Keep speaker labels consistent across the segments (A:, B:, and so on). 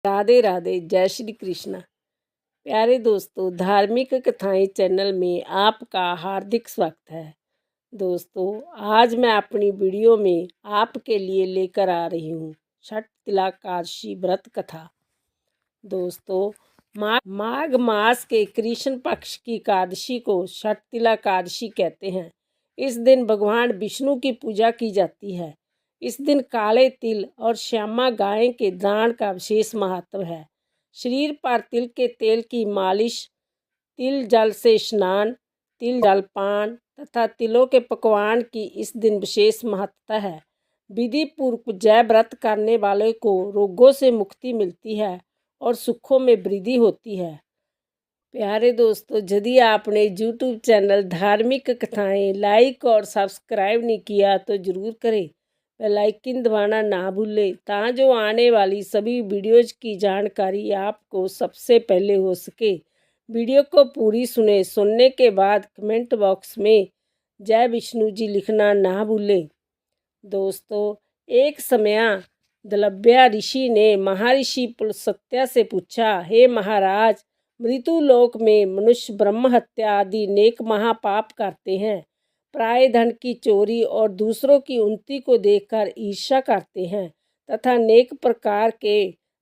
A: राधे राधे, जय श्री कृष्ण। प्यारे दोस्तों, धार्मिक कथाएं चैनल में आपका हार्दिक स्वागत है। दोस्तों, आज मैं अपनी वीडियो में आपके लिए लेकर आ रही हूँ छठ तिलाकादशी व्रत कथा। दोस्तों, माघ मास के कृष्ण पक्ष की एकादशी को छठ तिलाकादशी कहते हैं। इस दिन भगवान विष्णु की पूजा की जाती है। इस दिन काले तिल और श्यामा गाय के दान का विशेष महत्व है। शरीर पर तिल के तेल की मालिश, तिल जल से स्नान, तिल जलपान तथा तिलों के पकवान की इस दिन विशेष महत्ता है। विधि पूर्वक जय व्रत करने वाले को रोगों से मुक्ति मिलती है और सुखों में वृद्धि होती है। प्यारे दोस्तों, यदि आपने यूट्यूब चैनल धार्मिक कथाएं लाइक और सब्सक्राइब नहीं किया तो ज़रूर करें। बेल आइकन दबाना ना भूलें ताकि आने वाली सभी वीडियोज़ की जानकारी आपको सबसे पहले हो सके। वीडियो को पूरी सुनने के बाद कमेंट बॉक्स में जय विष्णु जी लिखना ना भूलें। दोस्तों, एक समय दलभ्या ऋषि ने महर्षि पुलस्त्य से पूछा, हे महाराज, मृत्युलोक में मनुष्य ब्रह्म हत्या आदि नेक महापाप करते हैं। प्राय धन की चोरी और दूसरों की उन्नति को देखकर ईर्ष्या करते हैं तथा अनेक प्रकार के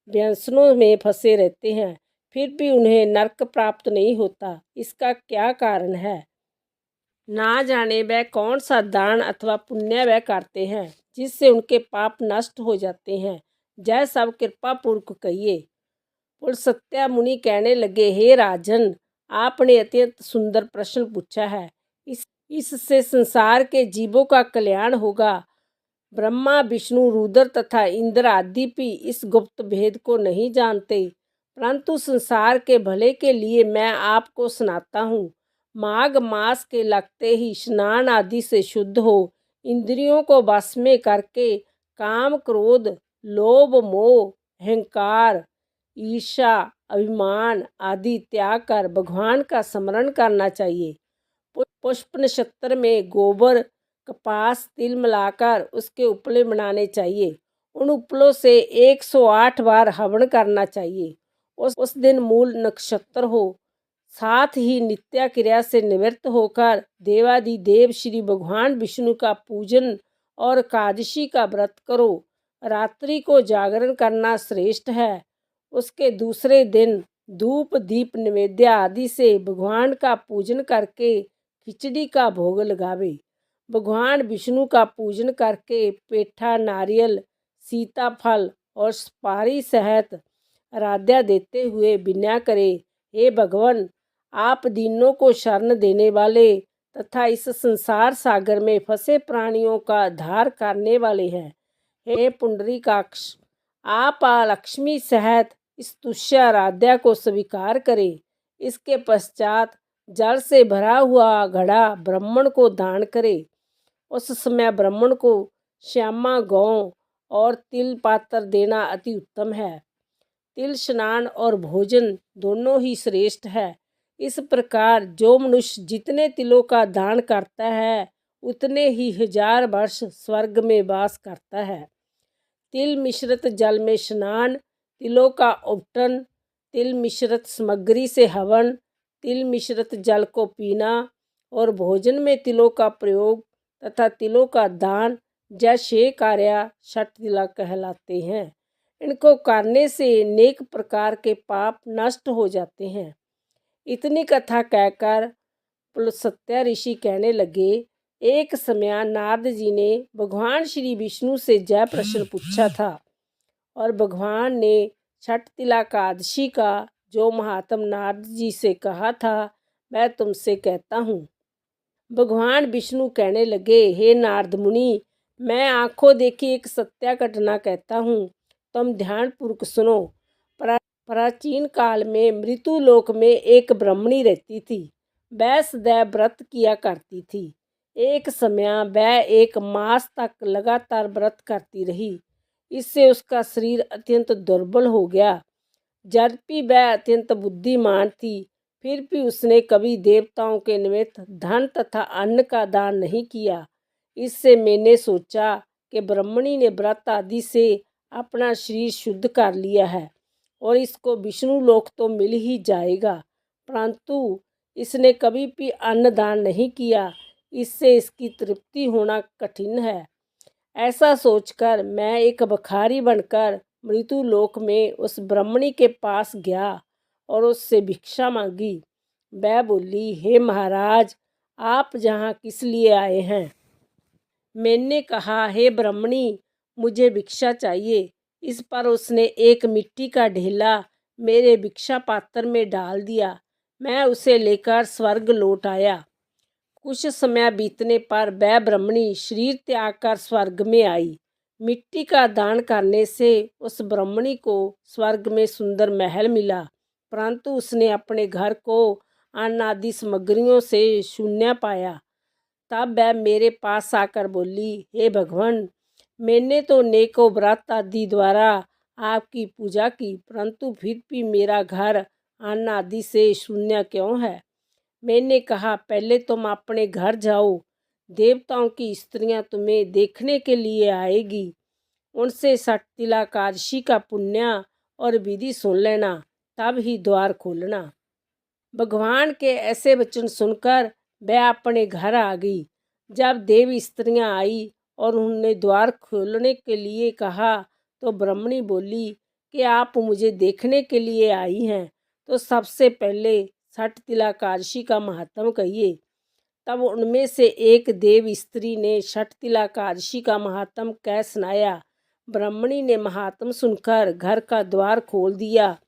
A: व्यसनों में फंसे रहते हैं, फिर भी उन्हें नरक प्राप्त नहीं होता। इसका क्या कारण है? ना जाने वह कौन सा दान अथवा पुण्य वह करते हैं जिससे उनके पाप नष्ट हो जाते हैं। जय सब कृपा पूर्वक कहिए। पुलस्त्य मुनि कहने लगे, हे राजन, आपने अत्यंत सुंदर प्रश्न पूछा है। इससे संसार के जीवों का कल्याण होगा। ब्रह्मा, विष्णु, रुद्र तथा इंद्र आदि भी इस गुप्त भेद को नहीं जानते, परंतु संसार के भले के लिए मैं आपको सुनाता हूँ। माघ मास के लगते ही स्नान आदि से शुद्ध हो, इंद्रियों को वश में करके काम, क्रोध, लोभ, मोह, अहंकार, ईर्ष्या, अभिमान आदि त्याग कर भगवान का स्मरण करना चाहिए। पुष्प नक्षत्र में गोबर, कपास, तिल मिलाकर उसके उपले बनाने चाहिए। उन उपलों से 108 बार हवन करना चाहिए। उस दिन मूल नक्षत्र हो। साथ ही नित्य क्रिया से निवृत्त होकर देवादिदेव श्री भगवान विष्णु का पूजन और एकादशी का व्रत करो। रात्रि को जागरण करना श्रेष्ठ है। उसके दूसरे दिन धूप, दीप, नैवेद्य आदि से भगवान का पूजन करके खिचड़ी का भोग लगावे। भगवान विष्णु का पूजन करके पेठा, नारियल, सीताफल और सुपारी सहित आराध्या देते हुए विनय करे, हे भगवान, आप दीनों को शरण देने वाले तथा इस संसार सागर में फंसे प्राणियों का उद्धार करने वाले हैं। हे पुंडरीकाक्ष, आप लक्ष्मी सहित इस तुष्य आराध्या को स्वीकार करें। इसके पश्चात जल से भरा हुआ घड़ा ब्राह्मण को दान करे। उस समय ब्राह्मण को श्यामा गौ और तिल पात्र देना अति उत्तम है। तिल स्नान और भोजन दोनों ही श्रेष्ठ है। इस प्रकार जो मनुष्य जितने तिलों का दान करता है उतने ही 1000 वर्ष स्वर्ग में वास करता है। तिल मिश्रित जल में स्नान, तिलों का उपटन, तिल मिश्रित सामग्री से हवन, तिल मिश्रित जल को पीना और भोजन में तिलों का प्रयोग तथा तिलों का दान जैसे कार्य छठ तिला कहलाते हैं। इनको करने से अनेक प्रकार के पाप नष्ट हो जाते हैं। इतनी कथा कहकर पुलस्त्य ऋषि कहने लगे, एक समय नारद जी ने भगवान श्री विष्णु से जय प्रश्न पूछा था और भगवान ने छठ तिलाकादशी का जो महात्म नारद जी से कहा था मैं तुमसे कहता हूँ। भगवान विष्णु कहने लगे, हे नारद मुनि, मैं आंखों देखी एक सत्य घटना कहता हूँ, तुम ध्यान पूर्वक सुनो। प्राचीन काल में मृत्युलोक में एक ब्राह्मणी रहती थी। वह सदैव व्रत किया करती थी। एक समय वह 1 मास तक लगातार व्रत करती रही। इससे उसका शरीर अत्यंत दुर्बल हो गया। यद्यपि वह अत्यंत बुद्धिमान थी, फिर भी उसने कभी देवताओं के निमित्त धन तथा अन्न का दान नहीं किया। इससे मैंने सोचा कि ब्राह्मणी ने व्रत आदि से अपना शरीर शुद्ध कर लिया है, और इसको विष्णु लोक तो मिल ही जाएगा, परंतु इसने कभी भी अन्न दान नहीं किया, इससे इसकी तृप्ति होना कठिन है। ऐसा सोचकर मैं एक भिखारी बनकर मृत्यु लोक में उस ब्राह्मणी के पास गया और उससे भिक्षा मांगी। वह बोली, हे महाराज, आप यहाँ किस लिए आए हैं? मैंने कहा, हे ब्राह्मणी, मुझे भिक्षा चाहिए। इस पर उसने एक मिट्टी का ढेला मेरे भिक्षा पात्र में डाल दिया। मैं उसे लेकर स्वर्ग लौट आया। कुछ समय बीतने पर वह ब्राह्मणी शरीर त्याग कर स्वर्ग में आई। मिट्टी का दान करने से उस ब्राह्मणी को स्वर्ग में सुंदर महल मिला, परंतु उसने अपने घर को अन्न आदि सामग्रियों से शून्य पाया। तब वह मेरे पास आकर बोली, हे भगवान, मैंने तो नेको व्रत आदि द्वारा आपकी पूजा की, परंतु फिर भी मेरा घर अन्न आदि से शून्य क्यों है? मैंने कहा, पहले तुम अपने घर जाओ, देवताओं की स्त्रियां तुम्हें देखने के लिए आएगी। उनसे षट तिलाकादशी का पुण्य और विधि सुन लेना, तब ही द्वार खोलना। भगवान के ऐसे वचन सुनकर वह अपने घर आ गई। जब देव स्त्रियां आई और उन्होंने द्वार खोलने के लिए कहा, तो ब्राह्मणी बोली कि आप मुझे देखने के लिए आई हैं, तो सबसे पहले षट तिलाकादशी का महात्म कहिए। तब उनमें से एक देव स्त्री ने षट तिलाकादशी का महात्म कह सुनाया। ब्राह्मणी ने महात्म सुनकर घर का द्वार खोल दिया।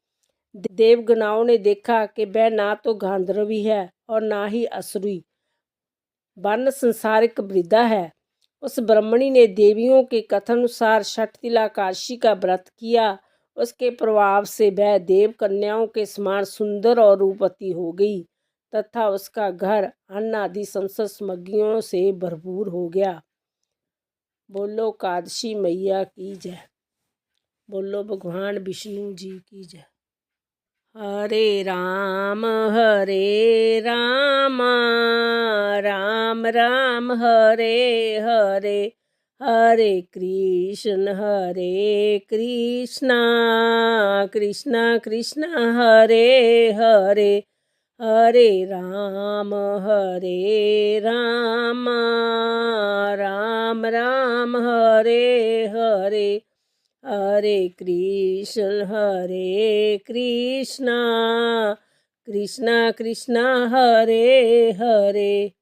A: देवगणाओं ने देखा कि वह ना तो गांधर्वी है और ना ही असुरी, वर्ण संसारिक वृद्धा है। उस ब्राह्मणी ने देवियों के कथनानुसार षट तिलाकादशी का व्रत किया। उसके प्रभाव से वह देव कन्याओं के समान सुंदर और रूपवती हो गई तथा उसका घर अन्न आदि संसद सामग्रियों से भरपूर हो गया। बोलो कादशी मैया की जय। बोलो भगवान विष्णु जी की जय। हरे राम राम राम हरे हरे, हरे कृष्ण कृष्ण कृष्ण हरे हरे, हरे राम राम राम हरे हरे, हरे कृष्ण कृष्ण कृष्ण हरे हरे।